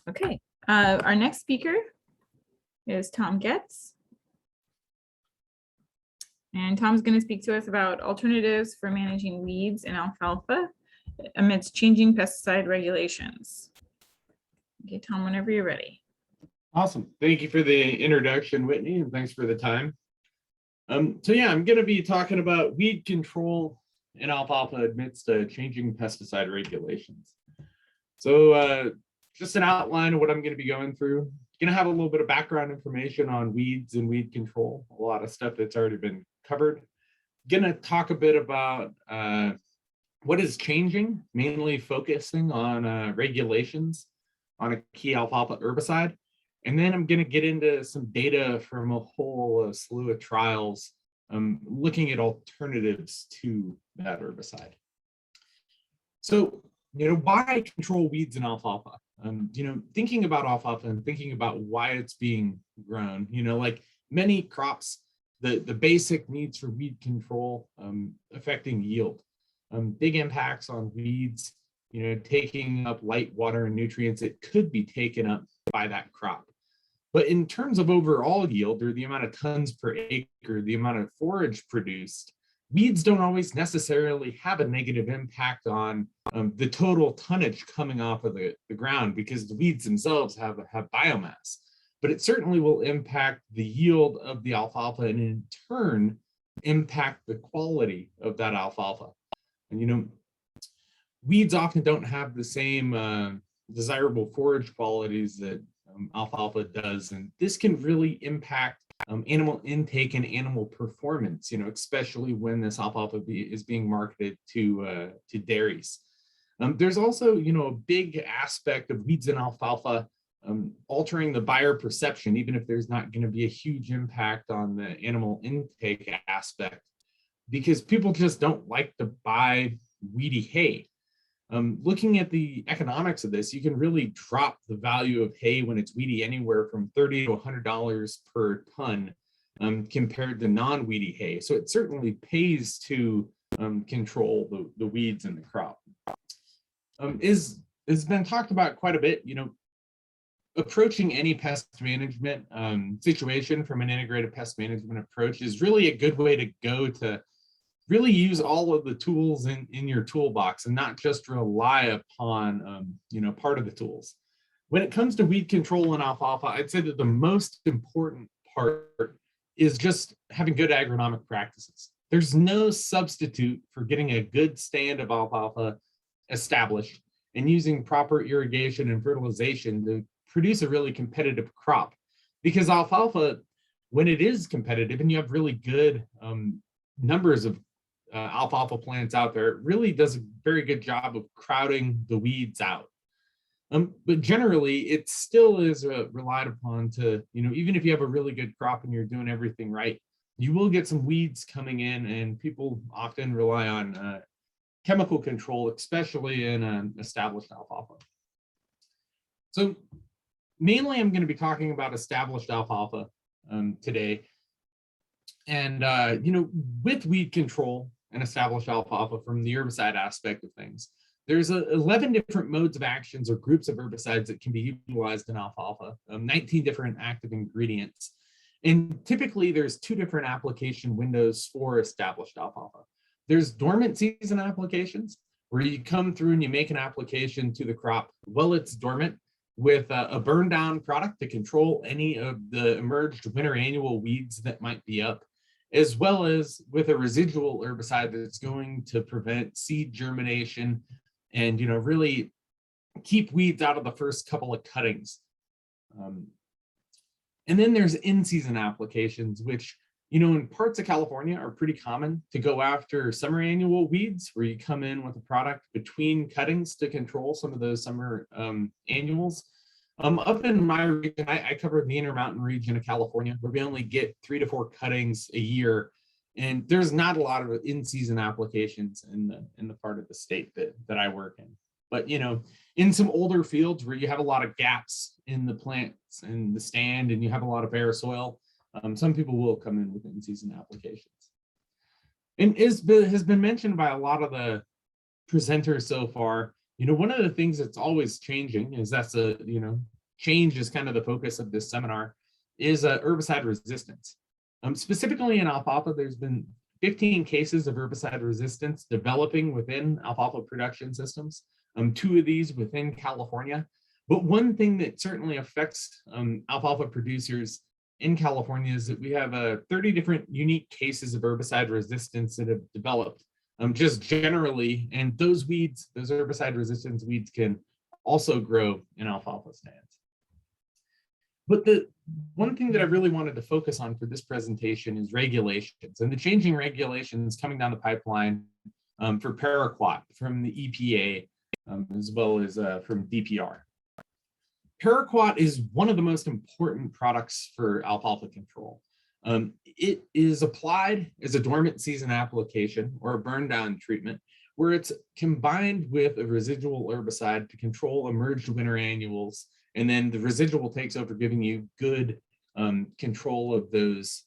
Okay, our next speaker is Tom Getz. And Tom's going to speak to us about alternatives for managing weeds in alfalfa amidst changing pesticide regulations. Okay, Tom, whenever you're ready. Awesome. Thank you for the introduction, Whitney, and thanks for the time. So yeah, I'm going to be talking about weed control in alfalfa amidst changing pesticide regulations. So just an outline of what I'm going to be going through. Going to have a little bit of background information on weeds and weed control, a lot of stuff that's already been covered. Going to talk a bit about what is changing, mainly focusing on regulations on a key alfalfa herbicide. And then I'm going to get into some data from a whole slew of trials looking at alternatives to that herbicide. So, why control weeds in alfalfa? Thinking about alfalfa and thinking about why it's being grown, like many crops, the basic needs for weed control affecting yield, big impacts on weeds, taking up light, water, and nutrients that could be taken up by that crop. But in terms of overall yield, or the amount of tons per acre, the amount of forage produced, weeds don't always necessarily have a negative impact on the total tonnage coming off of the ground, because the weeds themselves have biomass. But it certainly will impact the yield of the alfalfa and in turn impact the quality of that alfalfa. And weeds often don't have the same desirable forage qualities that alfalfa does, and this can really impact animal intake and animal performance, especially when this alfalfa is being marketed to dairies. There's also, a big aspect of weeds in alfalfa altering the buyer perception, even if there's not going to be a huge impact on the animal intake aspect, because people just don't like to buy weedy hay. Looking at the economics of this, you can really drop the value of hay when it's weedy anywhere from $30 to $100 per ton compared to non-weedy hay. So it certainly pays to control the weeds in the crop. Is been talked about quite a bit. Approaching any pest management situation from an integrated pest management approach is really a good way to go to really use all of the tools in your toolbox and not just rely upon, part of the tools. When it comes to weed control in alfalfa, I'd say that the most important part is just having good agronomic practices. There's no substitute for getting a good stand of alfalfa established and using proper irrigation and fertilization to produce a really competitive crop. Because alfalfa, when it is competitive and you have really good numbers of alfalfa plants out there, it really does a very good job of crowding the weeds out. But generally, it still is relied upon to, even if you have a really good crop and you're doing everything right, you will get some weeds coming in, and people often rely on chemical control, especially in established alfalfa. So mainly I'm going to be talking about established alfalfa today. And, with weed control and established alfalfa from the herbicide aspect of things, there's 11 different modes of actions or groups of herbicides that can be utilized in alfalfa, 19 different active ingredients. And typically there's two different application windows for established alfalfa. There's dormant season applications, where you come through and you make an application to the crop while it's dormant with a burn down product to control any of the emerged winter annual weeds that might be up, as well as with a residual herbicide that's going to prevent seed germination and, really keep weeds out of the first couple of cuttings. And then there's in-season applications, which, in parts of California are pretty common to go after summer annual weeds, where you come in with a product between cuttings to control some of those summer annuals. Up in my region, I cover the Intermountain region of California, where we only get 3 to 4 cuttings a year, and there's not a lot of in-season applications in the part of the state that I work in. But in some older fields where you have a lot of gaps in the plants and the stand, and you have a lot of bare soil, some people will come in with in-season applications. And has been mentioned by a lot of the presenters so far, one of the things that's always changing is that's change is kind of the focus of this seminar, is herbicide resistance. Specifically in alfalfa, there's been 15 cases of herbicide resistance developing within alfalfa production systems, 2 of these within California. But one thing that certainly affects alfalfa producers in California is that we have 30 different unique cases of herbicide resistance that have developed just generally, and those weeds, those herbicide resistance weeds, can also grow in alfalfa stands. But the one thing that I really wanted to focus on for this presentation is regulations and the changing regulations coming down the pipeline for paraquat from the EPA, as well as from DPR. Paraquat is one of the most important products for alfalfa control. It is applied as a dormant season application or a burn down treatment, where it's combined with a residual herbicide to control emerged winter annuals, and then the residual takes over, giving you good control of those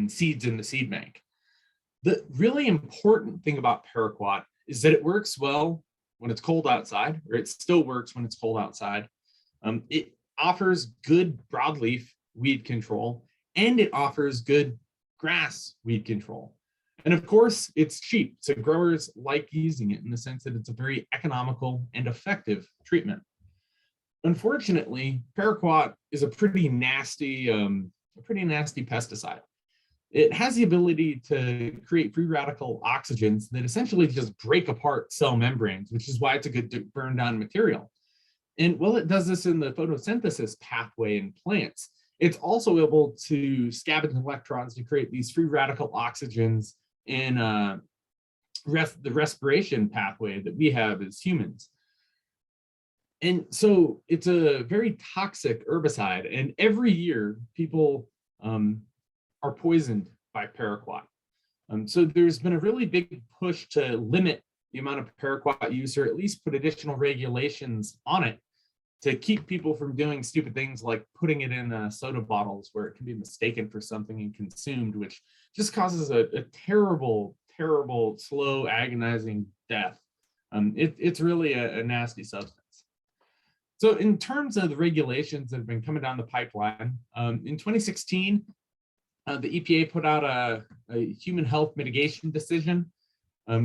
seeds in the seed bank. The really important thing about paraquat is that it works well when it's cold outside, or it still works when it's cold outside. It offers good broadleaf weed control, and it offers good grass weed control. And of course, it's cheap, so growers like using it in the sense that it's a very economical and effective treatment. Unfortunately, paraquat is a pretty nasty pesticide. It has the ability to create free radical oxygens that essentially just break apart cell membranes, which is why it's a good burn down material. And while it does this in the photosynthesis pathway in plants, it's also able to scavenge electrons to create these free radical oxygens in the respiration pathway that we have as humans. And so it's a very toxic herbicide, and every year people are poisoned by paraquat. So there's been a really big push to limit the amount of paraquat use, or at least put additional regulations on it to keep people from doing stupid things like putting it in soda bottles where it can be mistaken for something and consumed, which just causes a terrible, terrible, slow, agonizing death. It's really a nasty substance. So in terms of the regulations that have been coming down the pipeline, in 2016, the EPA put out a human health mitigation decision,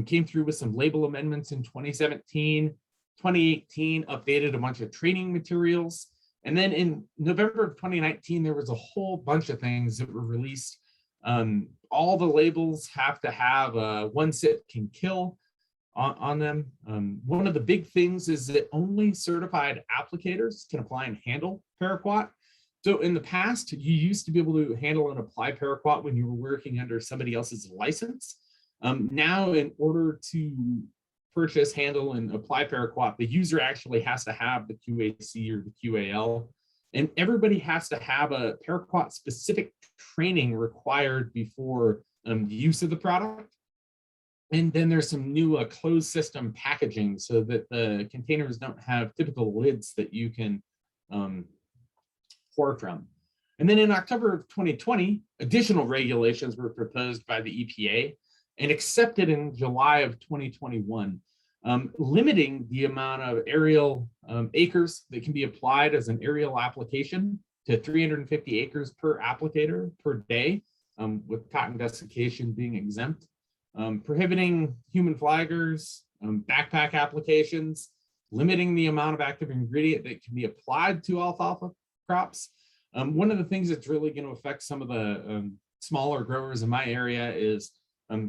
came through with some label amendments in 2017, 2018 updated a bunch of training materials. And then in November of 2019, there was a whole bunch of things that were released. All the labels have to have one sit can kill on them. One of the big things is that only certified applicators can apply and handle paraquat. So in the past, you used to be able to handle and apply paraquat when you were working under somebody else's license. Now, in order to purchase, handle, and apply paraquat, the user actually has to have the QAC or the QAL, and everybody has to have a paraquat specific training required before the use of the product. And then there's some new closed system packaging so that the containers don't have typical lids that you can pour from. And then in October of 2020, additional regulations were proposed by the EPA and accepted in July of 2021, limiting the amount of aerial acres that can be applied as an aerial application to 350 acres per applicator per day, with cotton desiccation being exempt. Prohibiting human flaggers, backpack applications, limiting the amount of active ingredient that can be applied to alfalfa crops. One of the things that's really going to affect some of the smaller growers in my area is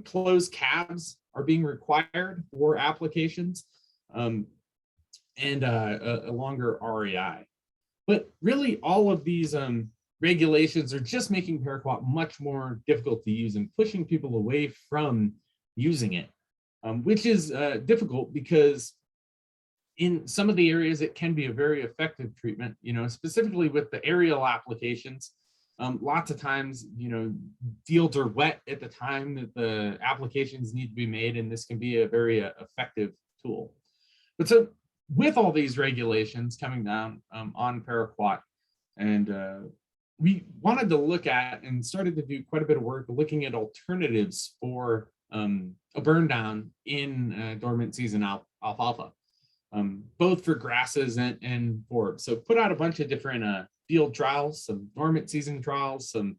closed calves are being required for applications, and a longer REI. But really, all of these regulations are just making paraquat much more difficult to use and pushing people away from using it, which is difficult because in some of the areas it can be a very effective treatment, specifically with the aerial applications. Lots of times, fields are wet at the time that the applications need to be made, and this can be a very effective tool. But so with all these regulations coming down on paraquat, and we wanted to look at and started to do quite a bit of work looking at alternatives for a burn down in dormant season alfalfa. both for grasses and forbs. So put out a bunch of different field trials, some dormant season trials, some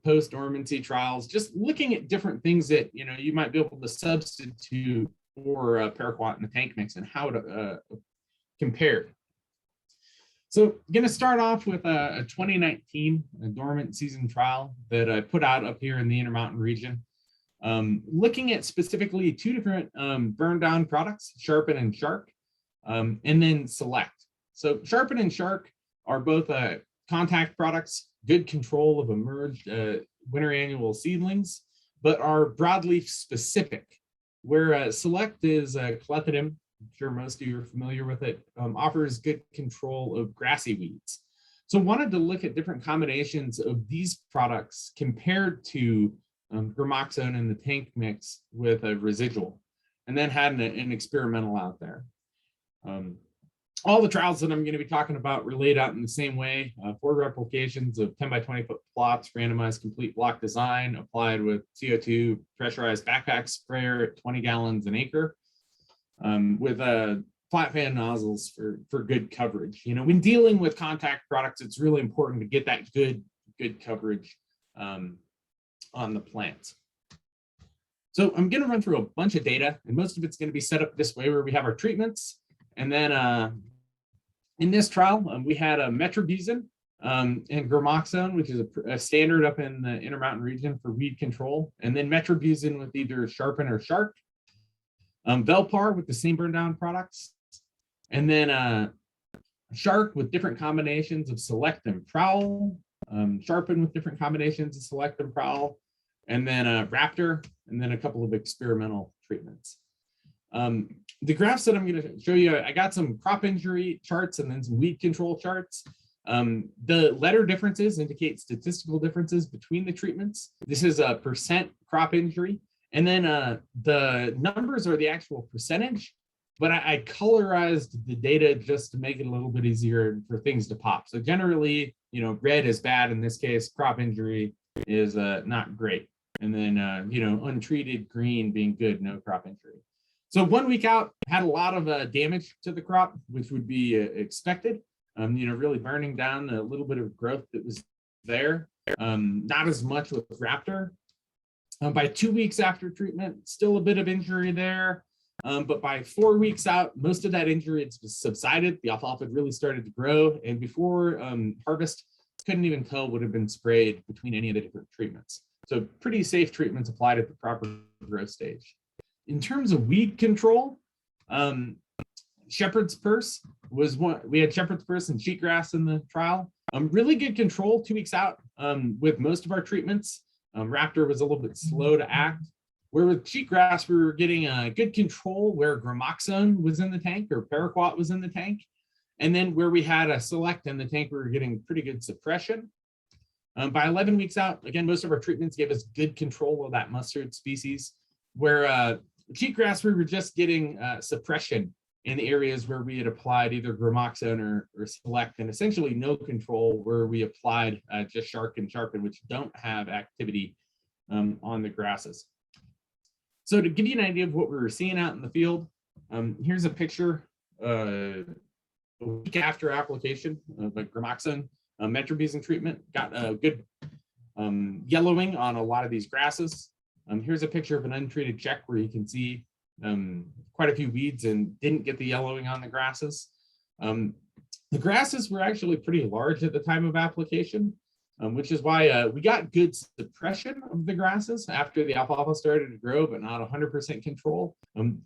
post-dormancy trials, just looking at different things that you might be able to substitute for paraquat in the tank mix and how to compare. So I'm going to start off with a 2019 dormant season trial that I put out up here in the Intermountain region, looking at specifically two different burn down products, Sharpen and Shark, and then Select. So Sharpen and Shark are both contact products, good control of emerged winter annual seedlings, but are broadleaf specific, where Select is clethodim. I'm sure most of you are familiar with it, offers good control of grassy weeds. So wanted to look at different combinations of these products compared to gramoxone in the tank mix with a residual, and then had an experimental out there. All the trials that I'm going to be talking about were laid out in the same way, 4 replications of 10 by 20 foot plots, randomized complete block design, applied with CO2 pressurized backpack sprayer at 20 gallons an acre, with flat fan nozzles for good coverage. When dealing with contact products, it's really important to get that good coverage on the plants. So I'm going to run through a bunch of data, and most of it's going to be set up this way, where we have our treatments. And then in this trial, we had a metribuzin and gramoxone, which is a standard up in the Intermountain region for weed control. And then metribuzin with either Sharpen or Shark. Velpar with the same burn down products. And then Shark with different combinations of Select and Prowl. Sharpen with different combinations of Select and Prowl. And then Raptor, and then a couple of experimental treatments. The graphs that I'm going to show you, I got some crop injury charts and then some weed control charts. The letter differences indicate statistical differences between the treatments. This is a percent crop injury. And then the numbers are the actual percentage, but I colorized the data just to make it a little bit easier for things to pop. So generally, red is bad in this case, crop injury is not great. And then, untreated green being good, no crop injury. So 1 week out, had a lot of damage to the crop, which would be expected, really burning down a little bit of growth that was there. Not as much with Raptor. By 2 weeks after treatment, still a bit of injury there. But by 4 weeks out, most of that injury had subsided. The alfalfa had really started to grow. And before harvest, couldn't even tell what had been sprayed between any of the different treatments. So pretty safe treatments applied at the proper growth stage. In terms of weed control, shepherd's purse was one. We had shepherd's purse and cheatgrass in the trial. Really good control 2 weeks out with most of our treatments. Raptor was a little bit slow to act. Where with cheatgrass, we were getting good control where gramoxone was in the tank or paraquat was in the tank. And then where we had a Select in the tank, we were getting pretty good suppression. By 11 weeks out, again, most of our treatments gave us good control of that mustard species, where cheatgrass, we were just getting suppression in the areas where we had applied either gramoxone or Select, and essentially no control where we applied just Shark and Sharpen, which don't have activity on the grasses. So to give you an idea of what we were seeing out in the field, here's a picture a week after application of a gramoxone metribuzin treatment. Got a good yellowing on a lot of these grasses. Here's a picture of an untreated check where you can see quite a few weeds and didn't get the yellowing on the grasses. The grasses were actually pretty large at the time of application, which is why we got good suppression of the grasses after the alfalfa started to grow, but not 100% control.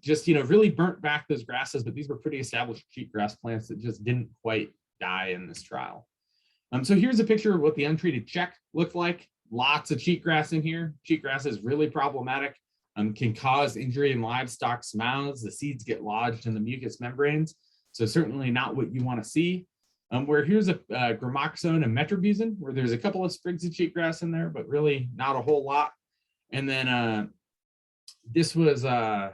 Just, really burnt back those grasses, but these were pretty established cheatgrass plants that just didn't quite die in this trial. So here's a picture of what the untreated check looked like. Lots of cheatgrass in here. Cheatgrass is really problematic, can cause injury in livestock's mouths. The seeds get lodged in the mucous membranes. So certainly not what you want to see. Where here's a gramoxone and metribuzin, where there's a couple of sprigs of cheatgrass in there, but really not a whole lot. And then this was, I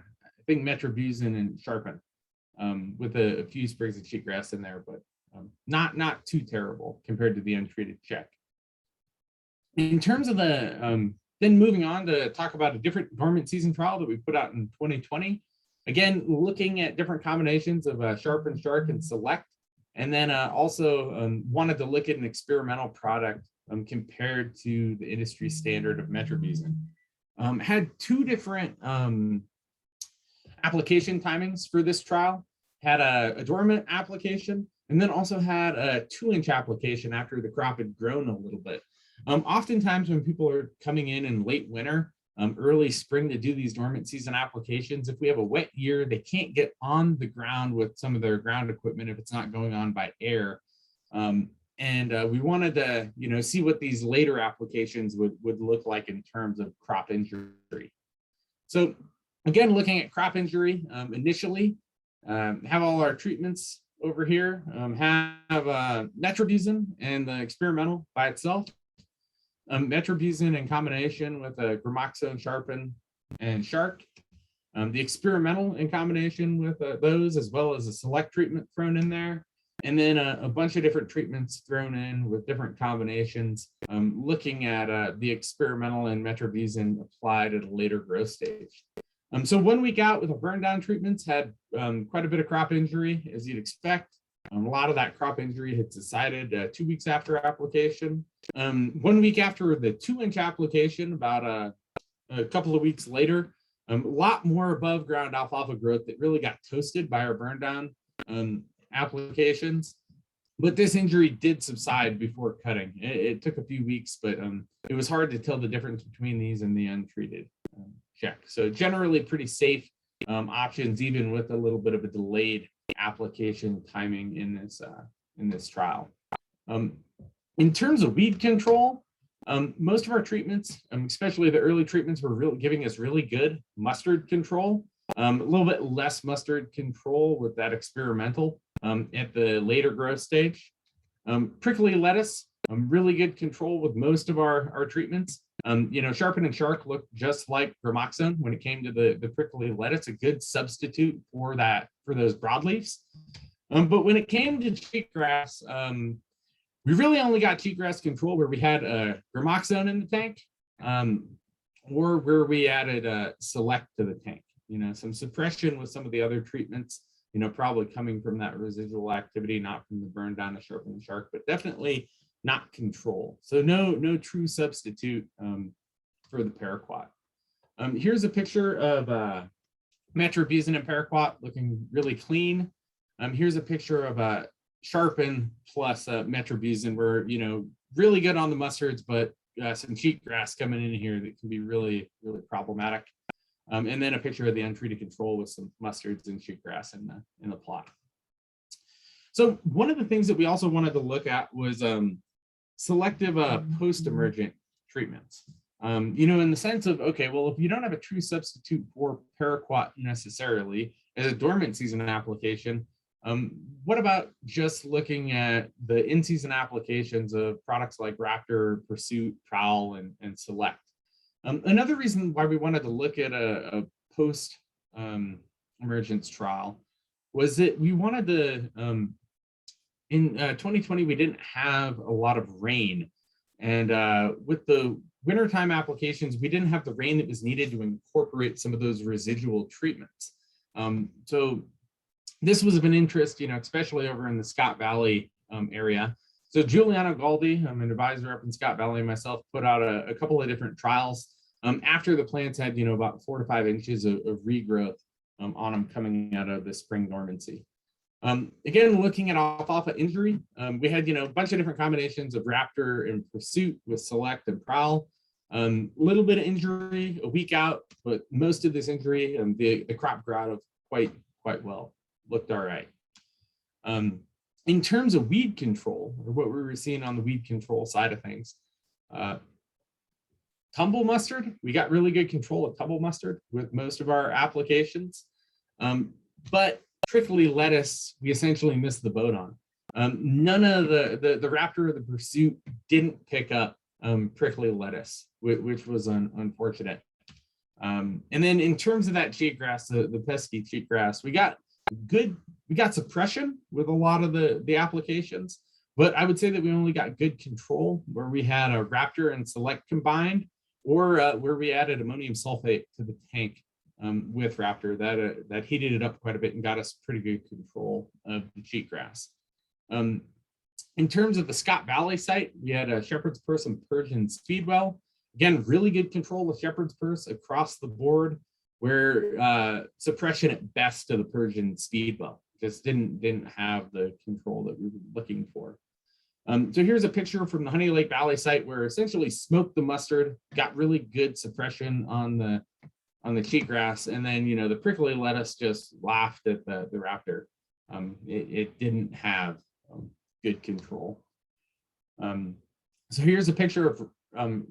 think, metribuzin and Sharpen with a few sprigs of cheatgrass in there, but not too terrible compared to the untreated check. In terms of the, then moving on to talk about a different dormant season trial that we put out in 2020. Again, looking at different combinations of Sharpen, Shark, and Select, and then also wanted to look at an experimental product compared to the industry standard of metribuzin. Had two different application timings for this trial. Had a dormant application, and then also had a 2-inch application after the crop had grown a little bit. Oftentimes when people are coming in late winter, early spring to do these dormant season applications, if we have a wet year, they can't get on the ground with some of their ground equipment if it's not going on by air. We wanted to, see what these later applications would look like in terms of crop injury. So again, looking at crop injury, initially, have all our treatments over here, have metribuzin and the experimental by itself. Metribuzin in combination with a gramoxone, Sharpen, and Shark. The experimental in combination with those, as well as a Select treatment thrown in there. And then a bunch of different treatments thrown in with different combinations, looking at the experimental and metribuzin applied at a later growth stage. So 1 week out with the burn down treatments had quite a bit of crop injury, as you'd expect. A lot of that crop injury had subsided 2 weeks after application. 1 week after the 2-inch application, about a couple of weeks later, a lot more above ground alfalfa growth that really got toasted by our burn down applications. But this injury did subside before cutting. It took a few weeks, but it was hard to tell the difference between these and the untreated check. So generally pretty safe options, even with a little bit of a delayed application timing in this trial. In terms of weed control, most of our treatments, especially the early treatments, were really giving us really good mustard control. A little bit less mustard control with that experimental at the later growth stage. Prickly lettuce, really good control with most of our treatments. Sharpen and Shark looked just like gramoxone when it came to the prickly lettuce, a good substitute for those broadleafs. But when it came to cheatgrass, we really only got cheatgrass control where we had gramoxone in the tank, or where we added Select to the tank. Some suppression with some of the other treatments, probably coming from that residual activity, not from the burn down of Sharpen and Shark, but definitely not control. So no true substitute for the paraquat. Here's a picture of metribuzin and paraquat looking really clean. Here's a picture of Sharpen plus metribuzin. We're really good on the mustards, but some cheatgrass coming in here that can be really problematic. And then a picture of the untreated control with some mustards and cheatgrass in the plot. So one of the things that we also wanted to look at was selective post-emergent treatments. In the sense of, okay, well, if you don't have a true substitute for paraquat necessarily as a dormant season application, what about just looking at the in-season applications of products like Raptor, Pursuit, Prowl, and Select? Another reason why we wanted to look at a post-emergence trial was that we wanted to, in 2020, we didn't have a lot of rain. And with the wintertime applications, we didn't have the rain that was needed to incorporate some of those residual treatments. So this was of an interest, especially over in the Scott Valley area. So Giuliano Galdi, I'm an advisor up in Scott Valley, and myself put out a couple of different trials after the plants had, about 4 to 5 inches of regrowth on them coming out of the spring dormancy. Again, looking at alfalfa injury, we had, a bunch of different combinations of Raptor and Pursuit with Select and Prowl. Little bit of injury a week out, but most of this injury, the crop grew out of quite well, looked all right. In terms of weed control, or what we were seeing on the weed control side of things, tumble mustard, we got really good control of tumble mustard with most of our applications, but prickly lettuce, we essentially missed the boat on. None of the Raptor or the Pursuit didn't pick up prickly lettuce, which was unfortunate. And then in terms of that cheatgrass, the pesky cheatgrass, we got suppression with a lot of the applications, but I would say that we only got good control where we had a Raptor and Select combined, or where we added ammonium sulfate to the tank with Raptor, that heated it up quite a bit and got us pretty good control of the cheatgrass. In terms of the Scott Valley site, we had a shepherd's purse and Persian speedwell. Again, really good control with shepherd's purse across the board, where suppression at best of the Persian speedwell just didn't have the control that we were looking for. So here's a picture from the Honey Lake Valley site where essentially smoked the mustard, got really good suppression on the cheatgrass, and then the prickly lettuce just laughed at the Raptor. It didn't have good control. So here's a picture of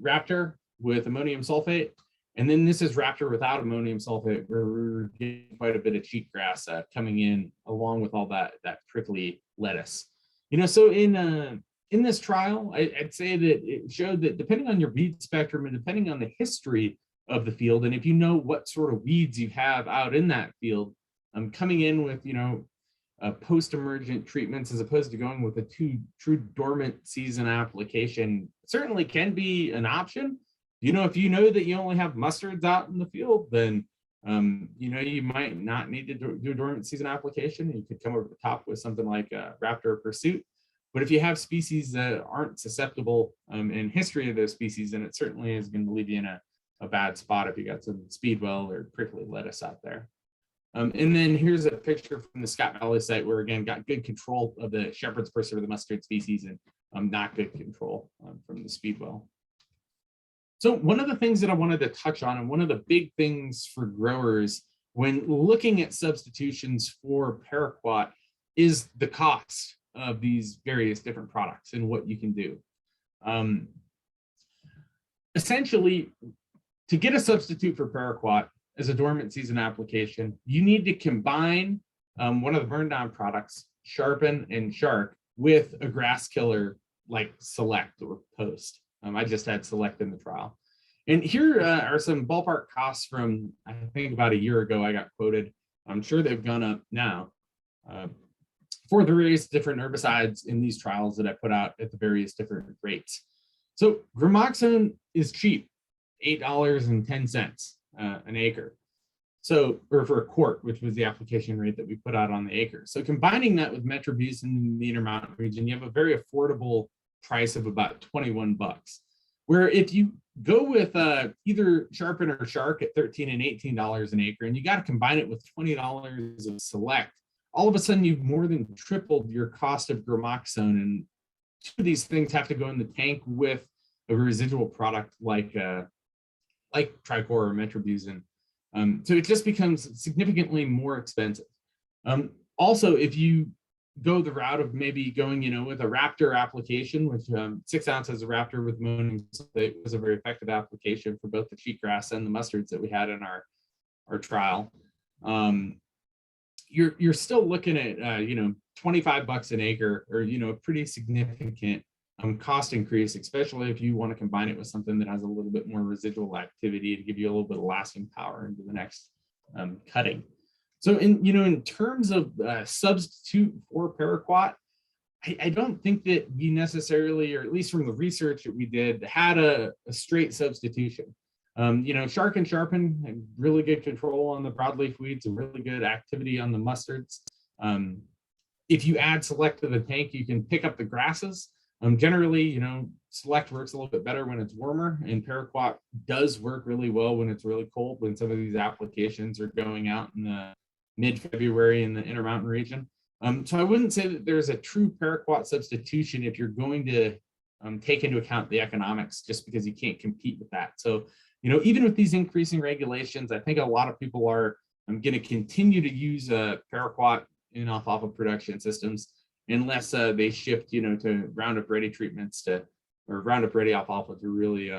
Raptor with ammonium sulfate, and then this is Raptor without ammonium sulfate, where we're getting quite a bit of cheatgrass coming in along with all that prickly lettuce. So in this trial, I'd say that it showed that depending on your weed spectrum and depending on the history of the field, and if you know what sort of weeds you have out in that field, coming in with post-emergent treatments as opposed to going with a true dormant season application certainly can be an option. If you know that you only have mustards out in the field, then you might not need to do a dormant season application. You could come over the top with something like Raptor Pursuit. But if you have species that aren't susceptible in history of those species, then it certainly is going to leave you in a bad spot if you got some speedwell or prickly lettuce out there. And then here's a picture from the Scott Valley site where, again, got good control of the shepherd's purse or the mustard species and not good control from the speedwell. So one of the things that I wanted to touch on, and one of the big things for growers when looking at substitutions for paraquat, is the cost of these various different products and what you can do. Essentially, to get a substitute for paraquat as a dormant season application, you need to combine one of the burn down products, Sharpen and Shark, with a grass killer like Select or Post. I just had Select in the trial. And here are some ballpark costs from, I think about a year ago I got quoted. I'm sure they've gone up now for the various different herbicides in these trials that I put out at the various different rates. So Gramoxone is cheap, $8.10 an acre. So, or for a quart, which was the application rate that we put out on the acre. So combining that with Metribuzin in the Intermountain region, you have a very affordable price of about 21 bucks. Where if you go with either Sharpen or Shark at $13 and $18 an acre, and you got to combine it with $20 of Select, all of a sudden you've more than tripled your cost of Gramoxone. And two of these things have to go in the tank with a residual product like Tricor or Metribuzin. So it just becomes significantly more expensive. Also, if you go the route of maybe going, with a Raptor application, which 6 ounces of Raptor with ammonium sulfate was a very effective application for both the cheatgrass and the mustards that we had in our trial. You're still looking at 25 bucks an acre, or a pretty significant cost increase, especially if you want to combine it with something that has a little bit more residual activity to give you a little bit of lasting power into the next cutting. So in terms of substitute for paraquat, I don't think that we necessarily, or at least from the research that we did, had a straight substitution. Shark and Sharpen had really good control on the broadleaf weeds and really good activity on the mustards. If you add Select to the tank, you can pick up the grasses. Generally, Select works a little bit better when it's warmer, and paraquat does work really well when it's really cold, when some of these applications are going out in the mid-February in the Intermountain region. So I wouldn't say that there's a true paraquat substitution if you're going to take into account the economics, just because you can't compete with that. So, even with these increasing regulations, I think a lot of people are going to continue to use paraquat in alfalfa production systems, unless they shift, to Roundup Ready treatments or Roundup Ready alfalfa to really,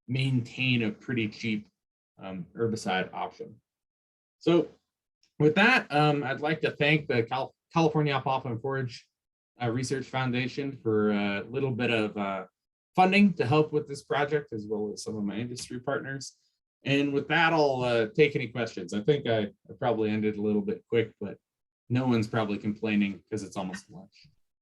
maintain a pretty cheap herbicide option. So with that, I'd like to thank the California Alfalfa and Forage Research Foundation for a little bit of funding to help with this project, as well as some of my industry partners. And with that, I'll take any questions. I think I probably ended a little bit quick, but no one's probably complaining because it's almost lunch.